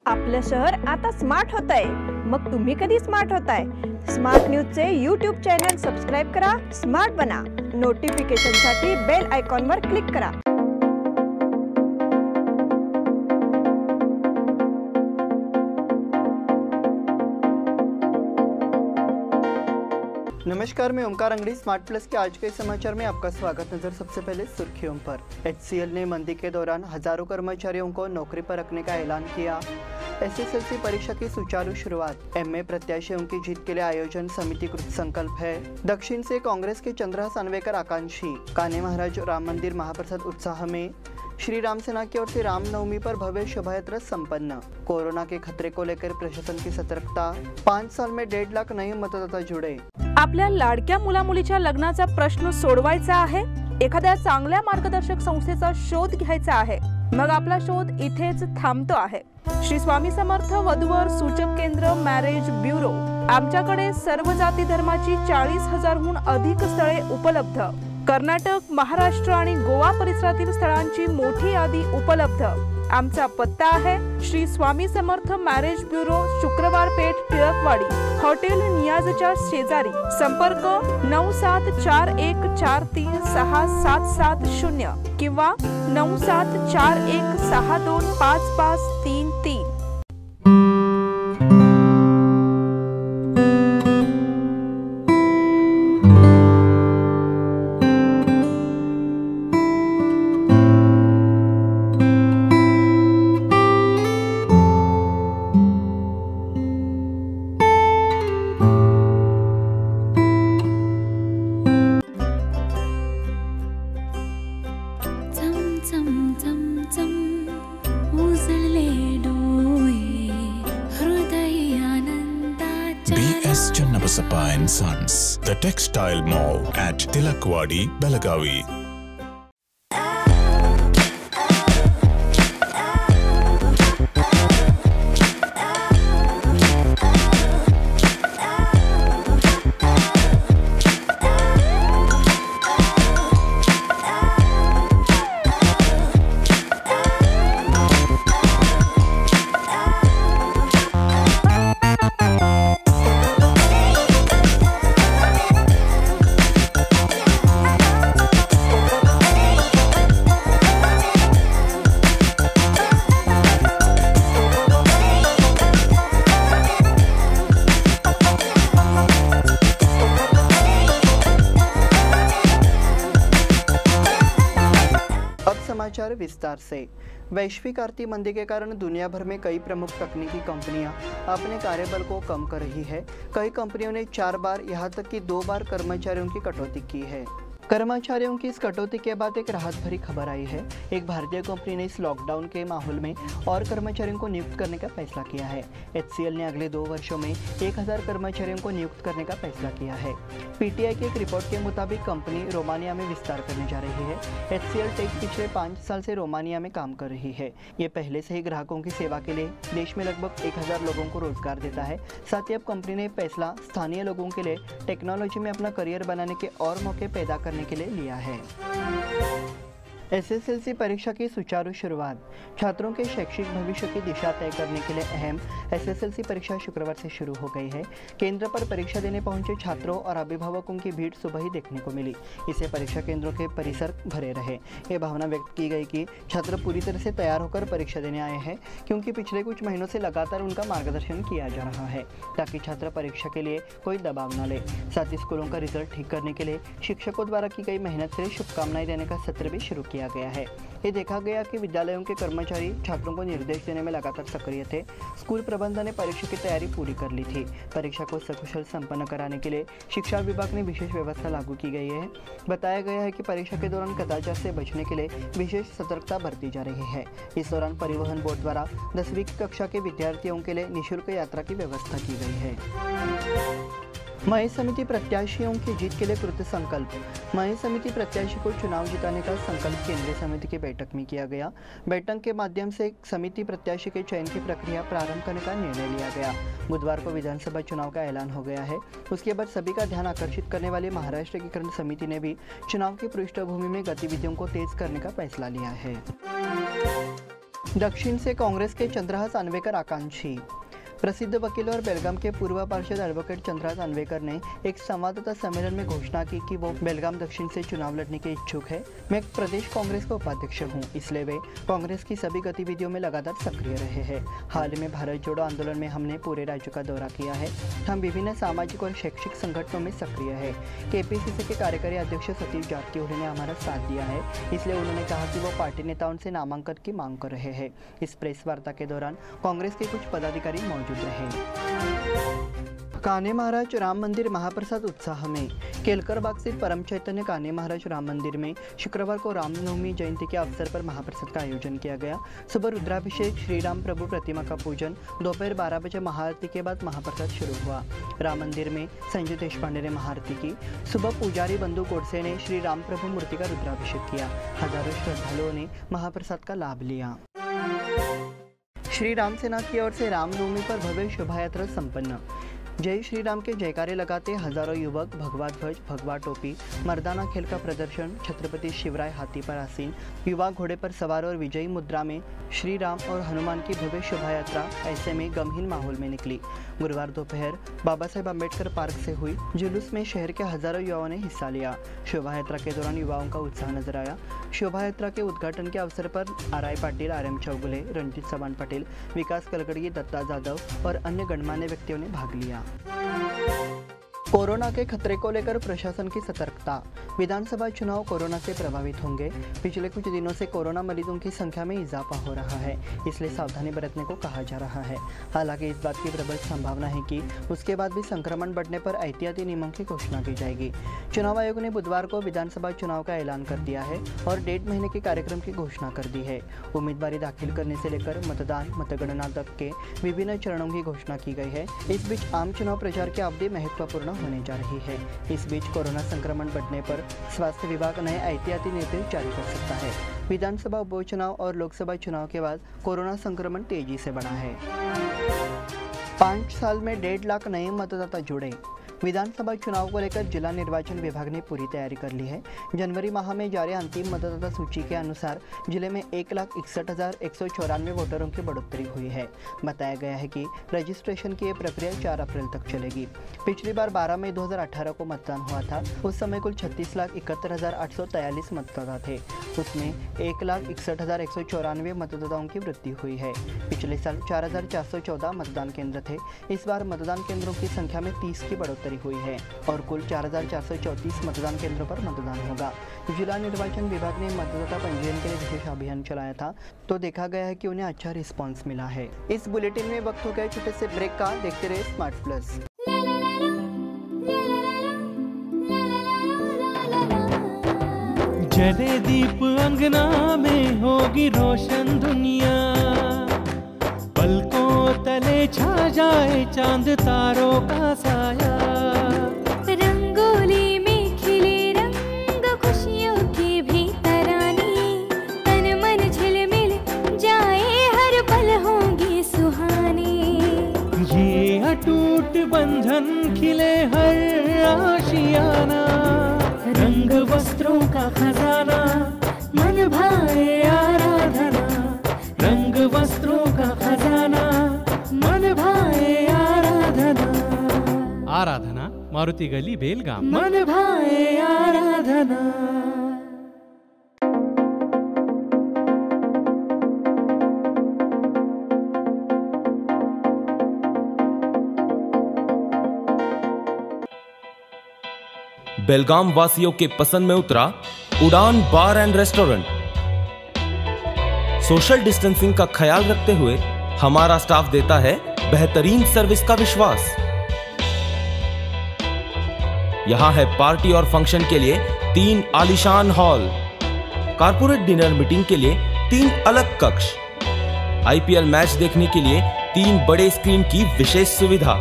आपलं शहर आता स्मार्ट होत आहे। मग तुम्ही कधी स्मार्ट होताय? स्मार्ट न्यूजचे यूट्यूब चॅनल सबस्क्राइब करा, स्मार्ट बना। नोटिफिकेशनसाठी बेल आयकॉनवर क्लिक करा। नमस्कार, मैं ओमकार अंगड़ी स्मार्ट प्लस के आज के समाचार में आपका स्वागत। नजर सबसे पहले सुर्खियों पर। HCL ने मंदी के दौरान हजारों कर्मचारियों को नौकरी पर रखने का ऐलान किया। SSLC परीक्षा की सुचारू शुरुआत। MA प्रत्याशियों की जीत के लिए आयोजन समिति कृत संकल्प है। दक्षिण से कांग्रेस के चंद्रा सानवेकर आकांक्षी। कान्हे महाराज राम मंदिर महाप्रसाद उत्साह में। श्री राम सेना की ओर से रामनवमी पर भव्य शोभायात्रा संपन्न। कोरोना के खतरे को लेकर प्रशासन की सतर्कता। 5 साल में 1.5 लाख नए मतदाता जुड़े। आपल्या लाडक्या मुलामुलीच्या लग्नाचा प्रश्न सोडवायचा आहे? एखाद्या चांगल्या मार्गदर्शक संस्थेचा शोध घ्यायचा आहे? मग आपला शोध इथेच थांबतो आहे। श्री स्वामी समर्थ वधूवर सूचक केंद्र मॅरेज ब्युरो। आमच्याकडे सर्व जाती धर्माची 40,000हून अधिक स्थळे उपलब्ध। कर्नाटक, महाराष्ट्र आणि गोवा परिसरातील स्थळांची मोठी यादी उपलब्ध। आमचा पत्ता आहे श्री स्वामी समर्थ मॅरेज ब्युरो, शुक्रवार पेठ, टिळकवाडी, हॉटेल नियाजच्या शेजारी। संपर्क 9741436770 किंवा 9741625533। BS Channabasappa and Sons, The Textile Mall at Tilakwadi, Belagavi. समाचार विस्तार से। वैश्विक आर्थिक मंदी के कारण दुनिया भर में कई प्रमुख तकनीकी कंपनियां अपने कार्यबल को कम कर रही है। कई कंपनियों ने 4 बार यहाँ तक कि 2 बार कर्मचारियों की कटौती की है। कर्मचारियों की इस कटौती के बाद एक राहत भरी खबर आई है। एक भारतीय कंपनी ने इस लॉकडाउन के माहौल में और कर्मचारियों को नियुक्त करने का फैसला किया है। HCL ने अगले 2 वर्षों में 1000 कर्मचारियों को नियुक्त करने का फैसला किया है। PTI की एक रिपोर्ट के मुताबिक कंपनी रोमानिया में विस्तार करने जा रही है। HCL टेक पिछले 5 साल से रोमानिया में काम कर रही है। ये पहले से ही ग्राहकों की सेवा के लिए देश में लगभग 1000 लोगों को रोजगार देता है। साथ ही अब कंपनी ने फैसला स्थानीय लोगों के लिए टेक्नोलॉजी में अपना करियर बनाने के और मौके पैदा करने के लिए लिया है। SSLC परीक्षा की सुचारू शुरुआत। छात्रों के शैक्षिक भविष्य की दिशा तय करने के लिए अहम SSLC परीक्षा शुक्रवार से शुरू हो गई है। केंद्र पर परीक्षा देने पहुंचे छात्रों और अभिभावकों की भीड़ सुबह ही देखने को मिली। इससे परीक्षा केंद्रों के परिसर भरे रहे। ये भावना व्यक्त की गई कि छात्र पूरी तरह से तैयार होकर परीक्षा देने आए हैं, क्योंकि पिछले कुछ महीनों से लगातार उनका मार्गदर्शन किया जा रहा है ताकि छात्र परीक्षा के लिए कोई दबाव न ले। साथ ही स्कूलों का रिजल्ट ठीक करने के लिए शिक्षकों द्वारा की गई मेहनत से शुभकामनाएं देने का सत्र भी शुरू किया गया है। ये देखा गया कि विद्यालयों के कर्मचारी छात्रों को निर्देश देने में लगातार सक्रिय थे। स्कूल प्रबंधन ने परीक्षा की तैयारी पूरी कर ली थी। परीक्षा को सकुशल संपन्न कराने के लिए शिक्षा विभाग ने विशेष व्यवस्था लागू की गई है। बताया गया है कि परीक्षा के दौरान कदाचार से बचने के लिए विशेष सतर्कता बरती जा रही है। इस दौरान परिवहन बोर्ड द्वारा 10वीं कक्षा के विद्यार्थियों के लिए निःशुल्क यात्रा की व्यवस्था की गई है। मई समिति प्रत्याशियों की जीत के लिए कृत संकल्प। मई समिति प्रत्याशी को चुनाव जिताने का संकल्प केंद्रीय समिति की बैठक में किया गया। बैठक के माध्यम से समिति प्रत्याशी के चयन की प्रक्रिया प्रारंभ करने का निर्णय लिया गया। बुधवार को विधानसभा चुनाव का ऐलान हो गया है। उसके बाद सभी का ध्यान आकर्षित करने वाली महाराष्ट्र एकीकरण समिति ने भी चुनाव की पृष्ठभूमि में गतिविधियों को तेज करने का फैसला लिया है। दक्षिण से कांग्रेस के चंद्रहास अन्वेकर आकांक्षी। प्रसिद्ध वकील और बेलगाम के पूर्व पार्षद एडवोकेट चंद्रहास अन्वेकर ने एक संवाददाता सम्मेलन में घोषणा की कि वो बेलगाम दक्षिण से चुनाव लड़ने के इच्छुक है। मैं प्रदेश कांग्रेस का उपाध्यक्ष हूं, इसलिए वे कांग्रेस की सभी गतिविधियों में लगातार सक्रिय रहे हैं। हाल में भारत जोड़ो आंदोलन में हमने पूरे राज्य का दौरा किया है। हम विभिन्न सामाजिक और शैक्षिक संगठनों में सक्रिय है। केपीसीसी के कार्यकारी अध्यक्ष सतीश जारकिहोली ने हमारा साथ दिया है, इसलिए उन्होंने कहा कि वो पार्टी नेताओं से नामांकन की मांग कर रहे हैं। इस प्रेस वार्ता के दौरान कांग्रेस के कुछ पदाधिकारी मौजूद रहे। कान्हे महाराज राम मंदिर महाप्रसाद उत्साह में। केलकर बाग स्थित परम चैतन्य कान्हे महाराज राम मंदिर में शुक्रवार को रामनवमी जयंती के अवसर पर महाप्रसाद का आयोजन किया गया। सुबह रुद्राभिषेक, श्री राम प्रभु प्रतिमा का पूजन, दोपहर 12 बजे महाआरती के बाद महाप्रसाद शुरू हुआ। राम मंदिर में संजय देशपांडे ने महाआरती की। सुबह पुजारी बंधु गोडसे ने श्री राम प्रभु मूर्ति का रुद्राभिषेक किया। हजारों श्रद्धालुओं ने महाप्रसाद का लाभ लिया। श्री राम सेना की ओर से रामनवमी पर भव्य शोभा यात्रा संपन्न। जय श्री राम के जयकारे लगाते हजारों युवक भगवा ध्वज, भगवा टोपी, मर्दाना खेल का प्रदर्शन, छत्रपति शिवराय हाथी पर आसीन, युवा घोड़े पर सवार और विजयी मुद्रा में श्री राम और हनुमान की भव्य शोभा यात्रा ऐसे में गमहीन माहौल में निकली। गुरुवार दोपहर बाबा साहेब अम्बेडकर पार्क से हुई जुलूस में शहर के हजारों युवाओं ने हिस्सा लिया। शोभा यात्रा के दौरान युवाओं का उत्साह नजर आया। शोभा यात्रा के उद्घाटन के अवसर पर आर.आई. पाटिल, आर.एम. चौगुले, रंजीत चव्हाण पाटिल, विकास कलगड़ी, दत्ता जाधव और अन्य गणमान्य व्यक्तियों ने भाग लिया। कोरोना के खतरे को लेकर प्रशासन की सतर्कता। विधानसभा चुनाव कोरोना से प्रभावित होंगे। पिछले कुछ दिनों से कोरोना मरीजों की संख्या में इजाफा हो रहा है, इसलिए सावधानी बरतने को कहा जा रहा है। हालांकि इस बात की प्रबल संभावना है कि उसके बाद भी संक्रमण बढ़ने पर एहतियाती नियमों की घोषणा की जाएगी। चुनाव आयोग ने बुधवार को विधानसभा चुनाव का ऐलान कर दिया है और 1.5 महीने के कार्यक्रम की घोषणा कर दी है। उम्मीदवारी दाखिल करने से लेकर मतदान, मतगणना तक के विभिन्न चरणों की घोषणा की गई है। इस बीच आम चुनाव प्रचार की अवधि महत्वपूर्ण होने जा रही है। इस बीच कोरोना संक्रमण बढ़ने पर स्वास्थ्य विभाग नए एहतियाती निर्देश जारी कर सकता है। विधानसभा उपचुनाव और लोकसभा चुनाव के बाद कोरोना संक्रमण तेजी से बढ़ा है। 5 साल में 1.5 लाख नए मतदाता जुड़े। विधानसभा चुनाव को लेकर जिला निर्वाचन विभाग ने पूरी तैयारी कर ली है। जनवरी माह में जारी अंतिम मतदाता सूची के अनुसार जिले में 1,61,194 वोटरों की बढ़ोतरी हुई है। बताया गया है कि रजिस्ट्रेशन की यह प्रक्रिया 4 अप्रैल तक चलेगी। पिछली बार 12 मई 2018 को मतदान हुआ था। उस समय कुल 36,71,843 मतदाता थे। उसमें 1,61,194 मतदाताओं की वृद्धि हुई है। पिछले साल 4,414 मतदान केंद्र थे। इस बार मतदान केंद्रों की संख्या में 30 की बढ़ोतरी हुई है और कुल 4,434 मतदान केंद्रों पर मतदान होगा। जिला निर्वाचन विभाग ने मतदाता पंजीयन के लिए विशेष अभियान चलाया था, तो देखा गया है कि उन्हें अच्छा रिस्पांस मिला है। इस बुलेटिन में वक्त हो गया छोटे से ब्रेक का। देखते रहे स्मार्ट प्लस। जले दीप अंगना में होगी रोशन दुनिया, पलकों तले छा जाए चांद तारों का साया। रंगोली में खिले रंग खुशियों की भी तरानी, तन मन झिलमिल जाए हर पल होंगे सुहाने। ये अटूट बंधन खिले हर आशियाना, रंग वस्त्रों का खजाना मन भाए आराधना। रंग वस्त्रों का खजाना मन भाए आराधना। आराधना मारुति गली बेलगाम। मन भाए आराधना। बेलगाम वासियों के पसंद में उतरा उड़ान बार एंड रेस्टोरेंट। सोशल डिस्टेंसिंग का ख्याल रखते हुए हमारा स्टाफ देता है बेहतरीन सर्विस का विश्वास। यहां है पार्टी और फंक्शन के लिए 3 आलीशान हॉल, कारपोरेट डिनर मीटिंग के लिए 3 अलग कक्ष, आईपीएल मैच देखने के लिए 3 बड़े स्क्रीन की विशेष सुविधा।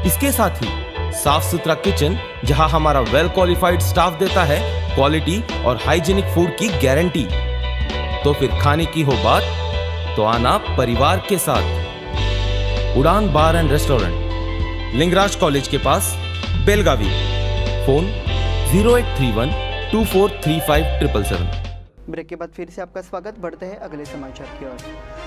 इसके साथ ही साफ सुथरा किचन, जहां हमारा वेल क्वालिफाइड स्टाफ देता है क्वालिटी और हाइजीनिक फूड की गारंटी। तो फिर खाने की हो बात तो आना परिवार के साथ। उड़ान बार एंड रेस्टोरेंट, लिंगराज कॉलेज के पास, बेलगावी। फोन 0831 2435 777। ब्रेक के बाद फिर से आपका स्वागत। बढ़ते हैं अगले समाचार की ओर।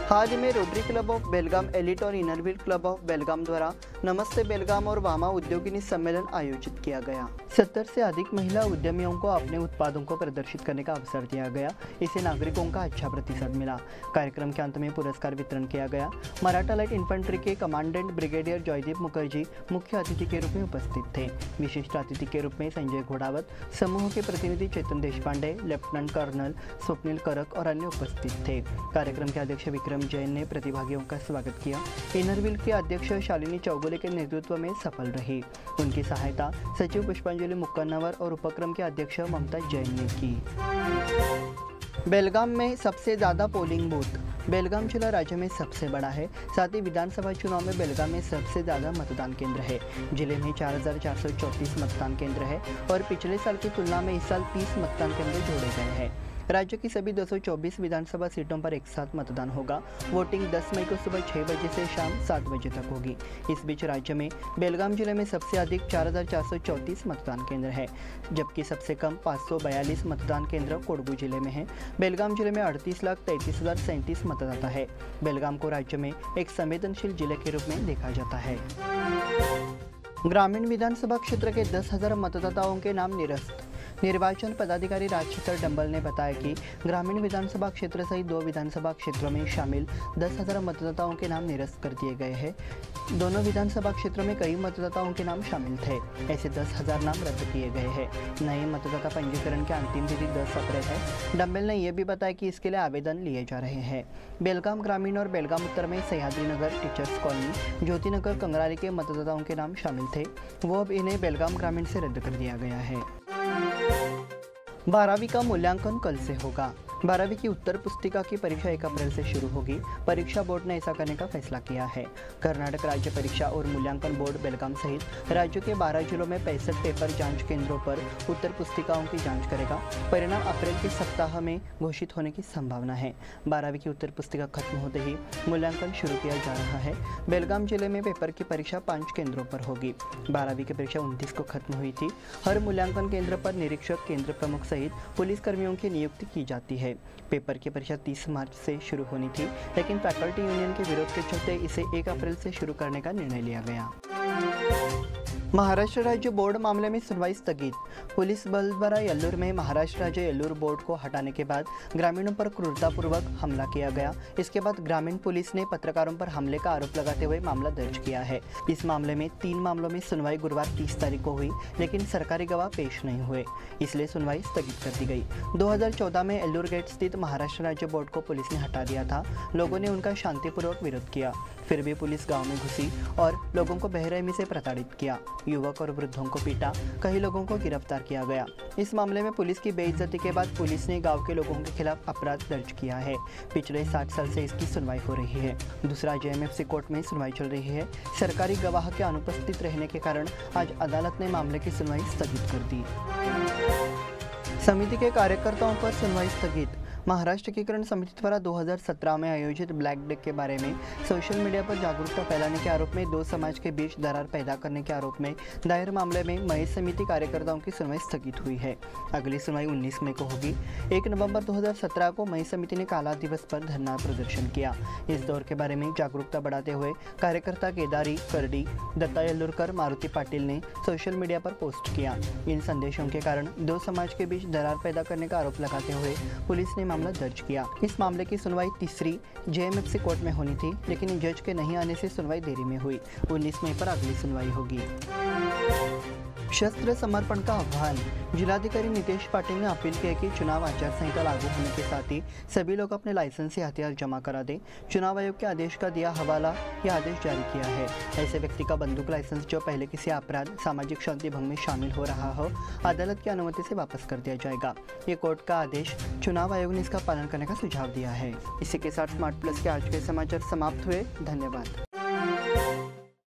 हाल ही में rotary club of Belgaum elite और इनरव्हील क्लब ऑफ बेलगाम द्वारा नमस्ते बेलगाम और वामा उद्योगिनी सम्मेलन आयोजित किया गया। 70 से अधिक महिला उद्यमियों को अपने उत्पादों को प्रदर्शित करने का अवसर दिया गया। इसे नागरिकों का अच्छा प्रतिसाद मिला। कार्यक्रम के अंत में पुरस्कार वितरण किया गया। मराठा लाइट इन्फेंट्री के कमांडेंट ब्रिगेडियर जयदीप मुखर्जी मुख्य अतिथि के रूप में उपस्थित थे। विशिष्ट अतिथि के रूप में संजय घोड़ावत, समूह के प्रतिनिधि चेतन देशपांडे, लेफ्टिनेंट कर्नल स्वप्निल करक और अन्य उपस्थित थे। कार्यक्रम के अध्यक्ष विक्रम जैन ने प्रतिभागियों का स्वागत किया। इनरव्हील के अध्यक्ष शालिनी चौगुले के नेतृत्व में सफल रही। उनकी सहायता सचिव पुष्पांजलि मुक्कन्नवर और उपक्रम के अध्यक्ष ममता जैन ने की। बेलगाम में सबसे ज़्यादा पोलिंग बूथ। बेलगाम जिला राज्य में सबसे बड़ा है। साथ ही विधानसभा चुनाव में बेलगाम में सबसे ज़्यादा मतदान केंद्र है। जिले में 4434 मतदान केंद्र है और पिछले साल की तुलना में इस साल 30 मतदान केंद्र जोड़े गए हैं। राज्य की सभी 224 विधानसभा सीटों पर एक साथ मतदान होगा। वोटिंग 10 मई को सुबह 6 बजे से शाम 7 बजे तक होगी। इस बीच राज्य में बेलगाम जिले में सबसे अधिक 4434 मतदान केंद्र है, जबकि सबसे कम 542 मतदान केंद्र कोडगू जिले में है। बेलगाम जिले में 38,33,037 मतदाता है। बेलगाम को राज्य में एक संवेदनशील जिले के रूप में देखा जाता है। ग्रामीण विधानसभा क्षेत्र के 10,000 मतदाताओं के नाम निरस्त। निर्वाचन पदाधिकारी राजशेखर डंबल ने बताया कि ग्रामीण विधानसभा क्षेत्र सहित 2 विधानसभा क्षेत्रों में शामिल 10,000 मतदाताओं के नाम निरस्त कर दिए गए हैं। दोनों विधानसभा क्षेत्रों में कई मतदाताओं के नाम शामिल थे। ऐसे 10,000 नाम रद्द किए गए हैं। नए मतदाता पंजीकरण की अंतिम तिथि 10 अप्रैल है। डंबल ने यह भी बताया कि इसके लिए आवेदन लिए जा रहे हैं। बेलगाम ग्रामीण और बेलगाम उत्तर में सह्याद्री नगर, टीचर्स कॉलोनी, ज्योति नगर, कंगराली के मतदाताओं के नाम शामिल थे। वो अब इन्हें बेलगाम ग्रामीण से रद्द कर दिया गया है। 12वीं का मूल्यांकन कल से होगा। 12वीं की उत्तर पुस्तिका की परीक्षा 1 अप्रैल से शुरू होगी। परीक्षा बोर्ड ने ऐसा करने का फैसला किया है। कर्नाटक राज्य परीक्षा और मूल्यांकन बोर्ड बेलगाम सहित राज्यों के 12 जिलों में 65 पेपर जांच केंद्रों पर उत्तर पुस्तिकाओं की जांच करेगा। परिणाम अप्रैल के सप्ताह में घोषित होने की संभावना है। 12वीं की उत्तर पुस्तिका खत्म होते ही मूल्यांकन शुरू किया जा रहा है। बेलगाम जिले में पेपर की परीक्षा 5 केंद्रों पर होगी। 12वीं की परीक्षा 29 को खत्म हुई थी। हर मूल्यांकन केंद्र पर निरीक्षक, केंद्र प्रमुख सहित पुलिस कर्मियों की नियुक्ति की जाती है। पेपर की परीक्षा 30 मार्च से शुरू होनी थी, लेकिन फैकल्टी यूनियन के विरोध के चलते इसे 1 अप्रैल से शुरू करने का निर्णय लिया गया। महाराष्ट्र राज्य बोर्ड मामले में सुनवाई स्थगित। पुलिस बल द्वारा यल्लूर में महाराष्ट्र राज्य यल्लूर बोर्ड को हटाने के बाद ग्रामीणों पर क्रूरतापूर्वक हमला किया गया। इसके बाद ग्रामीण पुलिस ने पत्रकारों पर हमले का आरोप लगाते हुए मामला दर्ज किया है। इस मामले में 3 मामलों में सुनवाई गुरुवार 30 तारीख को हुई, लेकिन सरकारी गवाह पेश नहीं हुए, इसलिए सुनवाई स्थगित कर दी गई। 2014 में यल्लूर गेट स्थित महाराष्ट्र राज्य बोर्ड को पुलिस ने हटा दिया था। लोगों ने उनका शांतिपूर्वक विरोध किया, फिर भी पुलिस गाँव में घुसी और लोगों को बेरहमी से प्रताड़ित किया। युवक और वृद्धों को पीटा, कई लोगों को गिरफ्तार किया गया। इस मामले में पुलिस की बेइज्जती के बाद पुलिस ने गांव के लोगों के खिलाफ अपराध दर्ज किया है। पिछले 60 साल से इसकी सुनवाई हो रही है। दूसरा जेएमएफसी कोर्ट में सुनवाई चल रही है। सरकारी गवाह के अनुपस्थित रहने के कारण आज अदालत ने मामले की सुनवाई स्थगित कर दी। समिति के कार्यकर्ताओं पर सुनवाई स्थगित। महाराष्ट्र एकीकरण समिति द्वारा 2017 में आयोजित ब्लैक डे के बारे में सोशल मीडिया पर जागरूकता फैलाने के आरोप में 2 समाज के बीच दरार पैदा करने के आरोप में दायर मामले में मई समिति कार्यकर्ताओं की सुनवाई स्थगित हुई है। अगली सुनवाई 19 मई को होगी। 1 नवंबर 2017 को मई समिति ने काला दिवस पर धरना प्रदर्शन किया। इस दौर के बारे में जागरूकता बढ़ाते हुए कार्यकर्ता केदारी करडी, दत्ता यल्लूरकर, मारुति पाटिल ने सोशल मीडिया पर पोस्ट किया। इन संदेशों के कारण 2 समाज के बीच दरार पैदा करने का आरोप लगाते हुए पुलिस ने मामला दर्ज किया। इस मामले की सुनवाई तीसरी जेएमएफसी कोर्ट में होनी थी, लेकिन जज के नहीं आने से सुनवाई देरी में हुई। 19 मई पर अगली सुनवाई होगी। शस्त्र समर्पण का आह्वान। जिलाधिकारी नितेश पाटिल ने अपील की है कि चुनाव आचार संहिता लागू होने के साथ ही सभी लोग अपने लाइसेंस से हथियार जमा करा दें। चुनाव आयोग के आदेश का दिया हवाला, यह आदेश जारी किया है। ऐसे व्यक्ति का बंदूक लाइसेंस जो पहले किसी अपराध, सामाजिक शांति भंग में शामिल हो रहा हो, अदालत की अनुमति से वापस कर दिया जाएगा। ये कोर्ट का आदेश, चुनाव आयोग ने इसका पालन करने का सुझाव दिया है। इसी के साथ स्मार्ट प्लस के आज के समाचार समाप्त हुए। धन्यवाद।